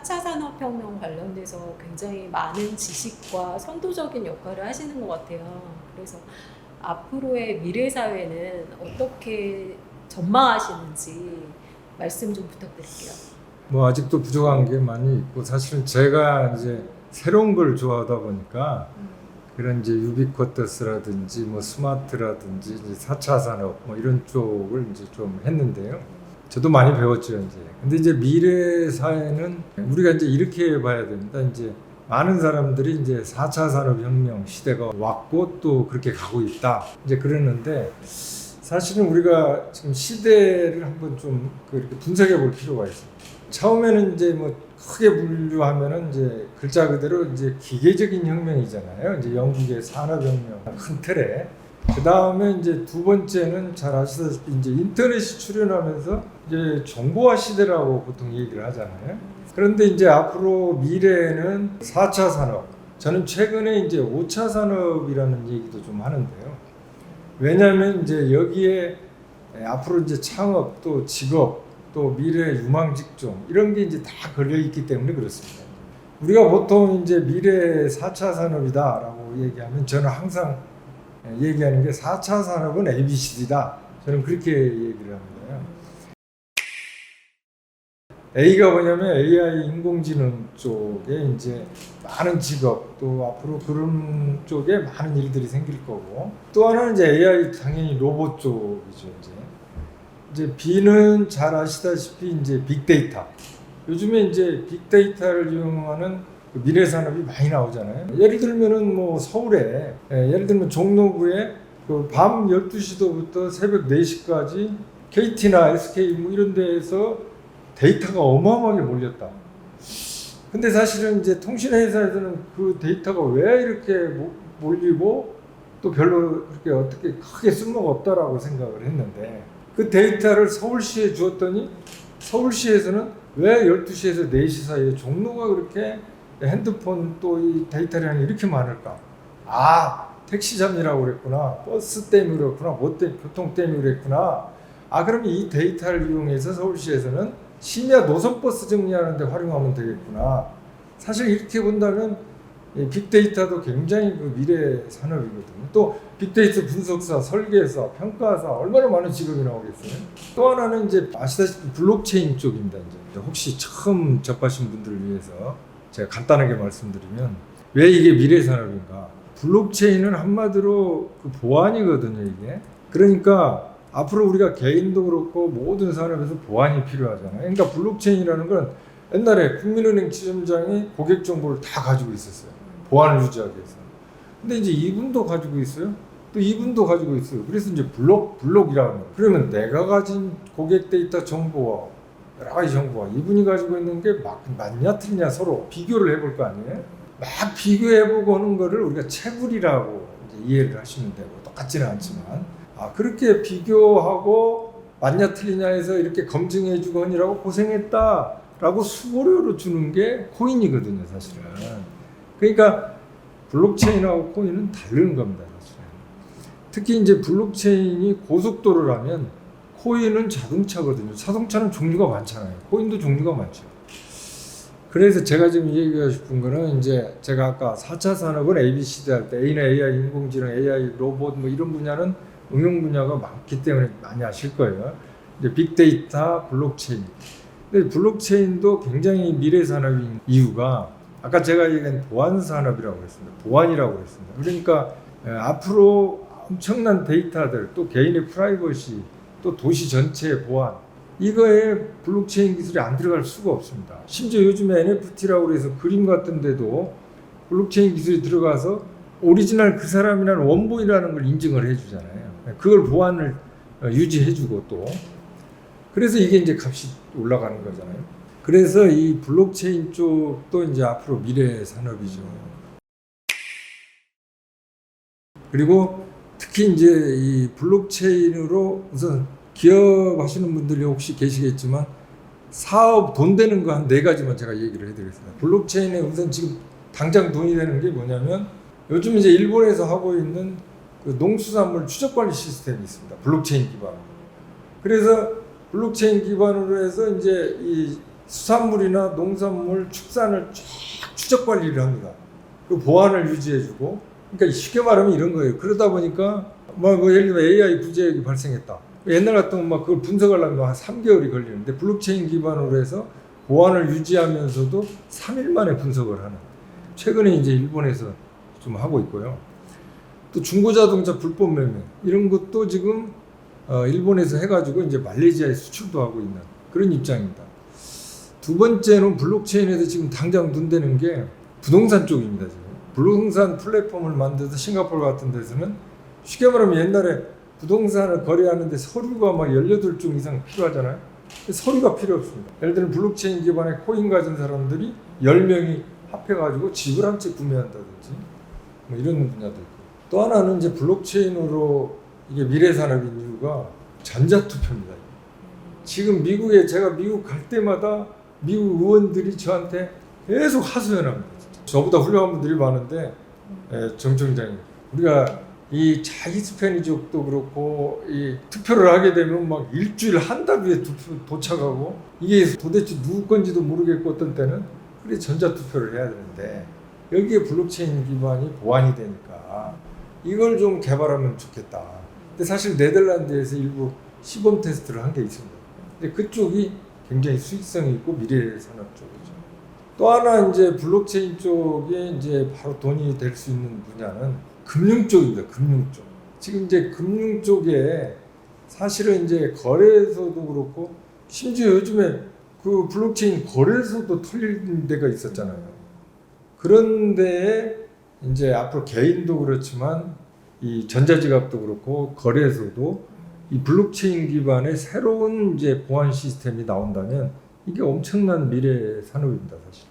4차 산업혁명 관련돼서 굉장히 많은 지식과 선도적인 역할을 하시는 것 같아요. 그래서 앞으로의 미래 사회는 어떻게 전망하시는지 말씀 좀 부탁드릴게요. 뭐 아직도 부족한 게 많이 있고, 사실은 제가 이제 새로운 걸 좋아하다 보니까 그런 이제 유비쿼터스라든지 뭐 스마트라든지 이제 4차 산업 뭐 이런 쪽을 이제 좀 했는데요. 저도 많이 배웠죠, 이제. 근데 이제 미래 사회는 우리가 이제 이렇게 봐야 됩니다. 이제 많은 사람들이 이제 4차 산업혁명 시대가 왔고 또 그렇게 가고 있다. 이제 그러는데 사실은 우리가 지금 시대를 한번 좀 그렇게 분석해 볼 필요가 있어요. 처음에는 이제 뭐 크게 분류하면은 이제 글자 그대로 이제 기계적인 혁명이잖아요. 이제 영국의 산업혁명 큰 틀에. 그 다음에 이제 두 번째는 잘 아시다시피 이제 인터넷이 출현하면서 이제 정보화 시대라고 보통 얘기를 하잖아요. 그런데 이제 앞으로 미래에는 4차 산업, 저는 최근에 이제 5차 산업이라는 얘기도 좀 하는데요. 왜냐하면 이제 여기에 앞으로 이제 창업 또 직업 또 미래 유망 직종 이런 게 이제 다 걸려 있기 때문에 그렇습니다. 우리가 보통 이제 미래 4차 산업이다라고 얘기하면 저는 항상 얘기하는 게 4차 산업은 ABCD다. 저는 그렇게 얘기를 합니다. A가 뭐냐면 AI 인공지능 쪽에 이제 많은 직업 또 앞으로 그런 쪽에 많은 일들이 생길 거고, 또 하나는 이제 AI 당연히 로봇 쪽이죠. 이제 B는 잘 아시다시피 이제 빅데이터. 요즘에 이제 빅데이터를 이용하는 그 미래 산업이 많이 나오잖아요. 예를 들면은 뭐 서울에 예를 들면 종로구에 그 밤 12시부터 새벽 4시까지 KT나 SK 뭐 이런 데에서 데이터가 어마어마하게 몰렸다. 근데 사실은 이제 통신회사에서는 그 데이터가 왜 이렇게 몰리고 또 별로 그렇게 어떻게 크게 쓸모가 없다라고 생각을 했는데, 그 데이터를 서울시에 주었더니 서울시에서는 왜 12시에서 4시 사이에 종로가 그렇게 핸드폰 또 이 데이터량이 이렇게 많을까? 아, 택시 잡느라고 그랬구나. 버스 때문에 그렇구나. 뭐 때문에, 교통 때문에 그랬구나. 아, 그럼 이 데이터를 이용해서 서울시에서는 심야 노선버스 정리하는 데 활용하면 되겠구나. 사실 이렇게 본다면 빅데이터도 굉장히 그 미래 산업이거든요. 또 빅데이터 분석사, 설계사, 평가사 얼마나 많은 직업이 나오겠어요. 또 하나는 이제 아시다시피 블록체인 쪽입니다. 이제 혹시 처음 접하신 분들을 위해서 제가 간단하게 말씀드리면 왜 이게 미래 산업인가? 블록체인은 한마디로 그 보안이거든요, 이게. 그러니까 앞으로 우리가 개인도 그렇고 모든 산업에서 보안이 필요하잖아요. 그러니까 블록체인이라는 건 옛날에 국민은행 지점장이 고객 정보를 다 가지고 있었어요. 보안을 유지하기 위해서. 근데 이제 이분도 가지고 있어요. 또 이분도 가지고 있어요. 그래서 이제 블록이라고 해요. 그러면 내가 가진 고객 데이터 정보와 여러 가지 정보와 이분이 가지고 있는 게 맞냐 틀리냐 서로 비교를 해볼 거 아니에요. 막 비교해보고 하는 거를 우리가 채굴이라고 이제 이해를 하시면 되고, 똑같지는 않지만 그렇게 비교하고 맞냐 틀리냐 해서 이렇게 검증해주고 하느라고 고생했다라고 수고료로 주는 게 코인이거든요, 사실은. 그러니까 블록체인하고 코인은 다른 겁니다, 사실은. 특히 이제 블록체인이 고속도로라면 코인은 자동차거든요. 자동차는 종류가 많잖아요. 코인도 종류가 많죠. 그래서 제가 지금 얘기하고 싶은 거는 이제 제가 아까 4차 산업은 ABCD 할 때 A는 AI 인공지능, AI 로봇 뭐 이런 분야는 응용 분야가 많기 때문에 많이 아실 거예요. 이제 빅데이터, 블록체인. 근데 블록체인도 굉장히 미래 산업인 이유가 아까 제가 얘기한 보안 산업이라고 했습니다. 보안이라고 했습니다. 그러니까 앞으로 엄청난 데이터들, 또 개인의 프라이버시, 또 도시 전체의 보안, 이거에 블록체인 기술이 안 들어갈 수가 없습니다. 심지어 요즘에 NFT라고 해서 그림 같은 데도 블록체인 기술이 들어가서 오리지널 그 사람이라는 원본이라는 걸 인증을 해주잖아요. 그걸 보안을 유지해주고 또 그래서 이게 이제 값이 올라가는 거잖아요. 그래서 이 블록체인 쪽도 이제 앞으로 미래 산업이죠. 그리고 특히 이제 이 블록체인으로 우선 기업 하시는 분들이 혹시 계시겠지만 사업 돈 되는 거 한 4가지만 제가 얘기를 해드리겠습니다. 블록체인에 우선 지금 당장 돈이 되는 게 뭐냐면 요즘 이제 일본에서 하고 있는 그 농수산물 추적 관리 시스템이 있습니다. 블록체인 기반으로. 그래서 블록체인 기반으로 해서 이제 이 수산물이나 농산물 축산을 쫙 추적 관리를 합니다. 그 보안을 유지해주고, 그러니까 쉽게 말하면 이런 거예요. 그러다 보니까 뭐 예를 들면 AI 부재역이 발생했다. 옛날 같으면 막 그걸 분석하려면 한 3개월이 걸리는데 블록체인 기반으로 해서 보안을 유지하면서도 3일 만에 분석을 하는. 최근에 이제 일본에서 좀 하고 있고요. 또 중고자동차 불법 매매 이런 것도 지금 일본에서 해가지고 이제 말레이시아에 수출도 하고 있는 그런 입장입니다. 두 번째는 블록체인에서 지금 당장 눈대는 게 부동산 쪽입니다. 지금 부동산 플랫폼을 만들어서 싱가포르 같은 데서는 쉽게 말하면 옛날에 부동산을 거래하는데 서류가 막 18종 이상 필요하잖아요. 서류가 필요 없습니다. 예를 들면 블록체인 기반의 코인 가진 사람들이 10명이 합해가지고 집을 한 채 구매한다든지 뭐 이런 분야도 있고, 또 하나는 이제 블록체인으로 이게 미래 산업인 이유가 전자투표입니다. 지금 미국에 제가 미국 갈 때마다 미국 의원들이 저한테 계속 하소연합니다. 저보다 훌륭한 분들이 많은데 정 총장님, 우리가 이 히스패니족도 그렇고 이 투표를 하게 되면 막 일주일 한 달 후에 도착하고 이게 도대체 누구 건지도 모르겠고 어떤 때는 그래 전자투표를 해야 되는데 여기에 블록체인 기반이 보완이 되니까 이걸 좀 개발하면 좋겠다. 근데 사실 네덜란드에서 일부 시범 테스트를 한 게 있습니다. 근데 그쪽이 굉장히 수익성이 있고 미래 산업 쪽이죠. 또 하나 이제 블록체인 쪽에 이제 바로 돈이 될 수 있는 분야는 금융 쪽입니다. 금융 쪽. 지금 이제 금융 쪽에 사실은 이제 거래소도 그렇고 심지어 요즘에 그 블록체인 거래소도 털리는 데가 있었잖아요. 그런데 이제 앞으로 개인도 그렇지만 이 전자지갑도 그렇고 거래소도 이 블록체인 기반의 새로운 이제 보안 시스템이 나온다면 이게 엄청난 미래 산업입니다, 사실.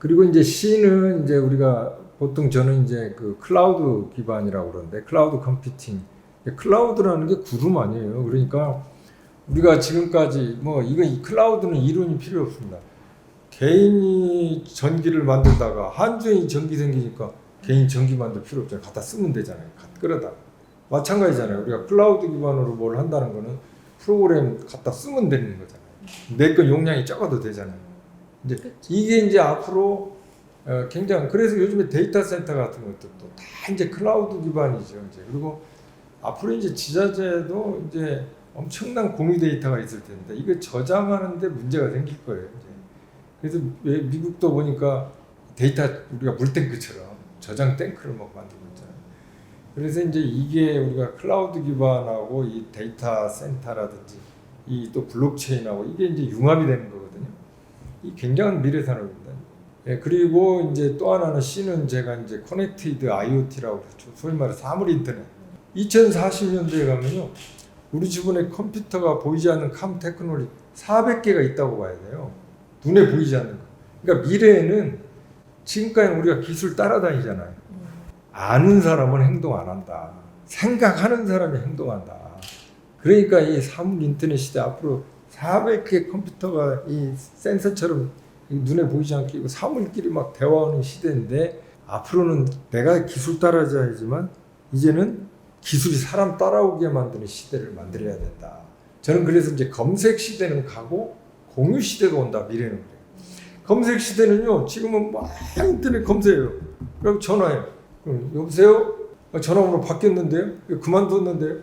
그리고 이제 C는 이제 우리가 보통 저는 이제 그 클라우드 기반이라고 그러는데 클라우드 컴퓨팅. 클라우드라는 게 구름 아니에요. 그러니까 우리가 지금까지 뭐 이 클라우드는 이론이 필요 없습니다. 개인이 전기를 만들다가 한주에 전기 생기니까 개인 전기 만들 필요 없잖아요. 갖다 쓰면 되잖아요. 끌어다가. 마찬가지잖아요. 우리가 클라우드 기반으로 뭘 한다는 거는 프로그램 갖다 쓰면 되는 거잖아요. 내 건 용량이 적어도 되잖아요. 이제 이게 이제 앞으로 굉장히, 그래서 요즘에 데이터 센터 같은 것도 또 다 이제 클라우드 기반이죠. 이제 그리고 앞으로 이제 지자체도 이제 엄청난 공유 데이터가 있을 텐데 이거 저장하는데 문제가 생길 거예요. 이제. 그래서 미국도 보니까 데이터 우리가 물탱크처럼 저장 탱크를 막 만들고 있잖아요. 그래서 이제 이게 우리가 클라우드 기반하고 이 데이터 센터라든지 이 또 블록체인하고 이게 이제 융합이 되는 거거든요. 이 굉장한 미래 산업입니다. 예, 그리고 이제 또 하나는 C는 제가 이제 커넥티드 IoT라고 그러죠. 소위 말해 사물 인터넷. 2040년대에 가면요, 우리 주변에 컴퓨터가 보이지 않는 컴 테크놀로지 400개가 있다고 봐야 돼요. 눈에 보이지 않는 거. 그러니까 미래에는 지금까지 우리가 기술 따라다니잖아요. 아는 사람은 행동 안 한다. 생각하는 사람이 행동한다. 그러니까 이 사물 인터넷 시대 앞으로 400개 컴퓨터가 이 센서처럼 눈에 보이지 않게 있고 사물끼리 막 대화하는 시대인데, 앞으로는 내가 기술 따라잡아야지만 이제는 기술이 사람 따라오게 만드는 시대를 만들어야 된다. 저는 그래서 이제 검색 시대는 가고 공유 시대가 온다. 미래는 그래요. 검색 시대는요, 지금은 막 인터넷 검색해요. 그리고 전화해요. 여보세요? 전화번호 바뀌었는데요? 그만뒀는데요?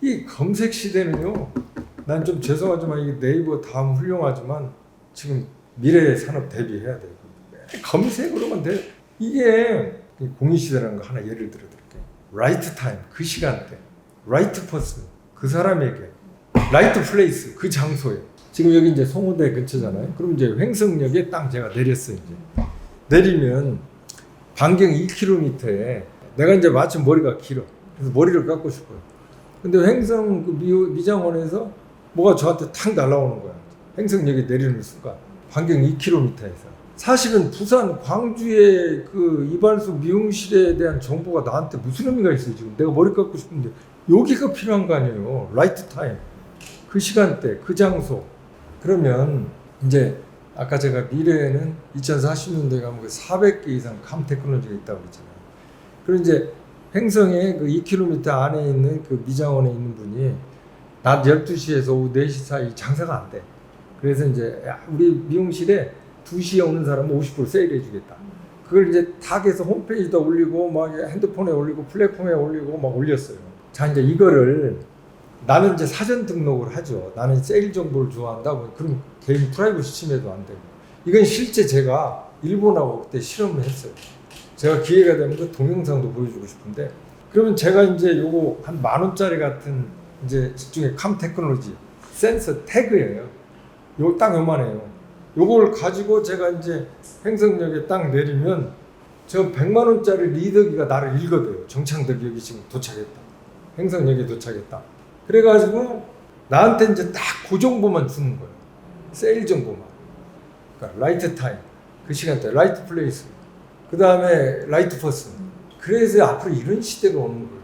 이 검색 시대는요, 난 좀 죄송하지만 이 네이버 다음 훌륭하지만 지금 미래 산업 대비해야 돼요. 검색으로만 돼. 이게 공유 시대라는 거 하나 예를 들어 드릴게요. 라이트 타임, 그 시간대. 라이트 퍼슨, 그 사람에게. 라이트 플레이스, 그 장소에. 지금 여기 이제 송호대 근처잖아요. 그럼 이제 횡성역에 딱 제가 내렸어요. 이제 내리면 반경 2km에 내가 이제 마침 머리가 길어. 그래서 머리를 깎고 싶어요. 근데 횡성 그 미장원에서 뭐가 저한테 탁 날아오는 거야. 횡성역에 내리는 순간. 반경 2km에서. 사실은 부산, 광주의 그 이발소 미용실에 대한 정보가 나한테 무슨 의미가 있어요, 지금. 내가 머리 깎고 싶은데. 여기가 필요한 거 아니에요. 라이트 타임. 그 시간대, 그 장소. 그러면 이제 아까 제가 미래에는 2040년대 가면 400개 이상 컴 테크놀로지가 있다고 그랬잖아요. 그리고 이제 횡성의 그 2km 안에 있는 그 미장원에 있는 분이 낮 12시에서 오후 4시 사이 장사가 안 돼. 그래서 이제 야, 우리 미용실에 2시에 오는 사람은 50% 세일해 주겠다. 그걸 이제 탁해서 홈페이지에다 올리고 막 핸드폰에 올리고 플랫폼에 올리고 막 올렸어요. 자, 이제 이거를 나는 이제 사전 등록을 하죠. 나는 세일 정보를 좋아한다고. 그럼 개인 프라이버시 침해도 안 되고. 이건 실제 제가 일본하고 그때 실험을 했어요. 제가 기회가 되면 그 동영상도 보여주고 싶은데, 그러면 제가 이제 요거 한 10,000원짜리 같은 이제 일종의 캄 테크놀로지 센서 태그예요. 요 딱 요만해요. 요걸 가지고 제가 이제 횡성역에 딱 내리면 저 100만 원짜리 리더기가 나를 읽어대요. 정창덕이 여기 지금 도착했다. 횡성역에 도착했다. 그래가지고 나한테 이제 딱 그 정보만 주는 거예요. 세일 정보만. 그러니까 라이트 타임, 그 시간대, 라이트 플레이스, 그 다음에 라이트 퍼슨. 그래서 앞으로 이런 시대가 오는 거예요.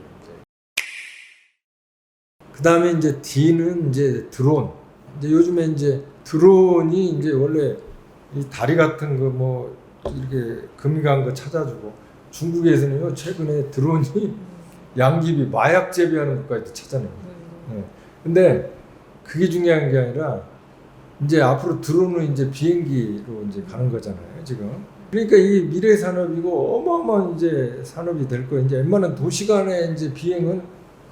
그 다음에 이제 D는 이제 드론. 이제 요즘에 이제 드론이 이제 원래 이 다리 같은 거 뭐 이렇게 금이 간 거 찾아주고, 중국에서는요 최근에 드론이 양귀비 마약 재배하는 것까지도 찾아냅니다. 네. 근데 그게 중요한 게 아니라 이제 앞으로 드론은 이제 비행기로 이제 가는 거잖아요 지금. 그러니까 이게 미래 산업이고 어마어마한 이제 산업이 될 거예요. 이제 웬만한 도시간의 이제 비행은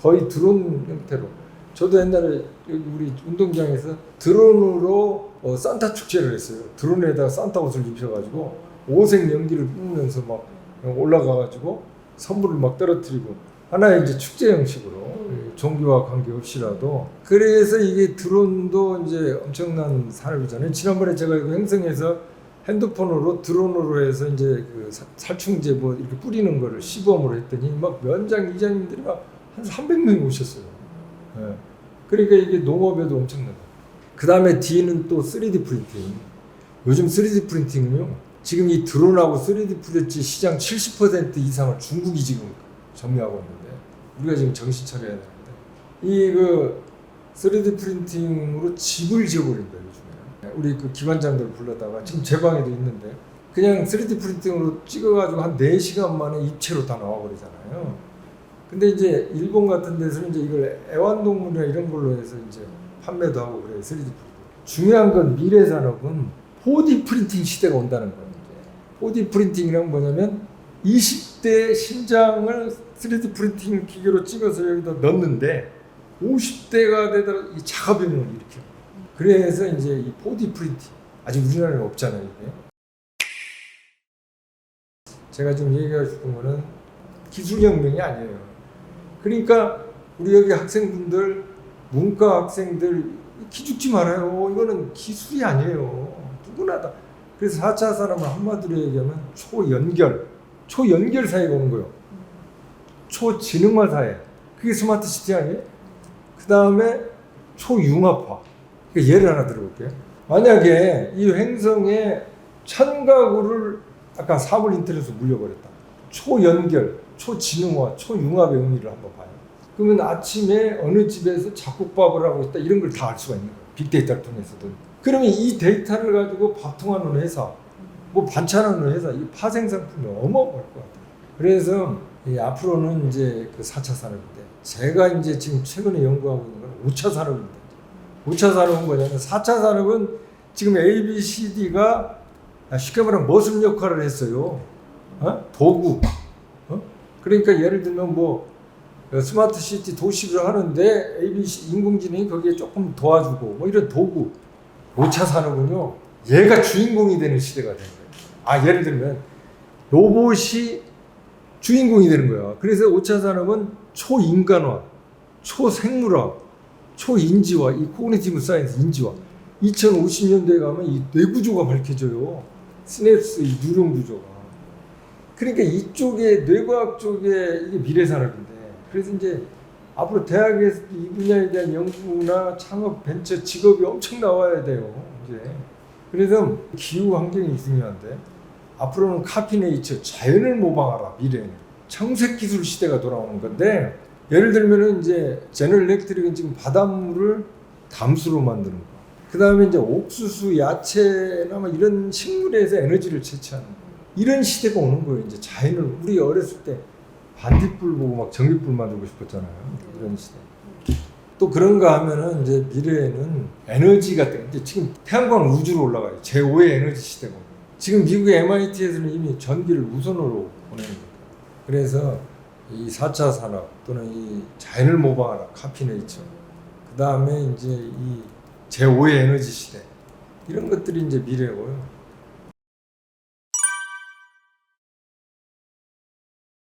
거의 드론 형태로. 저도 옛날에 여기 우리 운동장에서 드론으로 산타 축제를 했어요. 드론에다가 산타 옷을 입혀가지고 오색 연기를 뿜으면서 막 올라가가지고 선물을 막 떨어뜨리고 하나의 이제 축제 형식으로 종교와 관계없이라도. 그래서 이게 드론도 이제 엄청난 산업이잖아요. 지난번에 제가 이거 행성에서 핸드폰으로 드론으로 해서 이제 그 살충제 뭐 이렇게 뿌리는 거를 시범으로 했더니 막 면장 이장님들이 막 한 300명이 오셨어요. 네. 그러니까 이게 농업에도 엄청나다. 그 다음에 D는 또 3D 프린팅. 요즘 3D 프린팅은요, 지금 이 드론하고 3D 프린팅 시장 70% 이상을 중국이 지금 점유하고 있는데, 우리가 지금 정신 차려야 되는데, 이 그 3D 프린팅으로 집을 지어버린다 요즘에. 우리 그 기관장들 불러다가 지금 제 방에도 있는데, 그냥 3D 프린팅으로 찍어가지고 한 4시간 만에 입체로 다 나와버리잖아요. 근데 이제 일본 같은 데서는 이제 이걸 애완동물이나 이런 걸로 해서 이제 판매도 하고 그래요. 3D 프린팅. 중요한 건 미래 산업은 4D 프린팅 시대가 온다는 거예요. 4D 프린팅이란 뭐냐면 20대 심장을 3D 프린팅 기계로 찍어서 여기다 넣는데 50대가 되더라도 이 자가병을 일으켜요. 그래서 이제 이 4D 프린팅, 아직 우리나라에 없잖아요 이게. 제가 지금 얘기하고 싶은 거는 기술혁명이 아니에요. 그러니까 우리 여기 학생분들, 문과 학생들 기죽지 말아요. 이거는 기술이 아니에요. 누구나 다. 그래서 4차 산업을 한마디로 얘기하면 초연결 사회가 오는 거예요. 초지능화 사회. 그게 스마트 시티 아니에요? 그 다음에 초융합화. 그러니까 예를 하나 들어볼게요. 만약에 이 행성에 1000가구를 아까 사물 인터넷으로 물려버렸다. 초연결, 초지능화, 초융합의 의미를 한번 봐요. 그러면 아침에 어느 집에서 잡곡밥을 하고 있다, 이런 걸 다 알 수가 있는 거예요. 빅데이터를 통해서든. 그러면 이 데이터를 가지고 밥통하는 회사, 뭐 반찬하는 회사, 이 파생상품이 어마어마할 것 같아요. 그래서 이 앞으로는 이제 그 4차 산업인데, 제가 이제 지금 최근에 연구하고 있는 건 5차 산업입니다. 5차 산업은 뭐냐면, 4차 산업은 지금 A, B, C, D가 쉽게 말하면 머슴 역할을 했어요. 도구. 그러니까 예를 들면 뭐 스마트 시티 도시를 하는데 ABC 인공지능이 거기에 조금 도와주고 뭐 이런 도구. 5차 산업은요, 얘가 주인공이 되는 시대가 되는 거예요. 예를 들면 로봇이 주인공이 되는 거야. 그래서 5차 산업은 초인간화, 초생물학, 초인지화, 이 코그니티브 사이언스 인지화. 2050년대에 가면 이 뇌구조가 밝혀져요. 시냅스, 이 뉴런 구조가. 그러니까 이쪽에 뇌과학 쪽에 이게 미래 산업인데, 그래서 이제 앞으로 대학에서 이 분야에 대한 연구나 창업, 벤처, 직업이 엄청 나와야 돼요. 이제 그래서 기후 환경이 중요한데, 앞으로는 카피네이처, 자연을 모방하라. 미래는 청색 기술 시대가 돌아오는 건데, 예를 들면은 이제 제너럴 일렉트릭은 지금 바닷물을 담수로 만드는 거. 그 다음에 이제 옥수수, 야채나 뭐 이런 식물에서 에너지를 채취하는 거. 이런 시대가 오는 거예요. 이제 자연을, 우리 어렸을 때 반딧불 보고 막 전기불 만들고 싶었잖아요. 이런 시대. 또 그런가 하면은 이제 미래에는 에너지 같은 게 지금 태양광 우주로 올라가요. 제5의 에너지 시대고. 지금 미국의 MIT에서는 이미 전기를 무선으로 보내는 거예요. 그래서 이 4차 산업 또는 이 자연을 모방하는 카피네이처, 그 다음에 이제 이 제5의 에너지 시대 이런 것들이 이제 미래고요.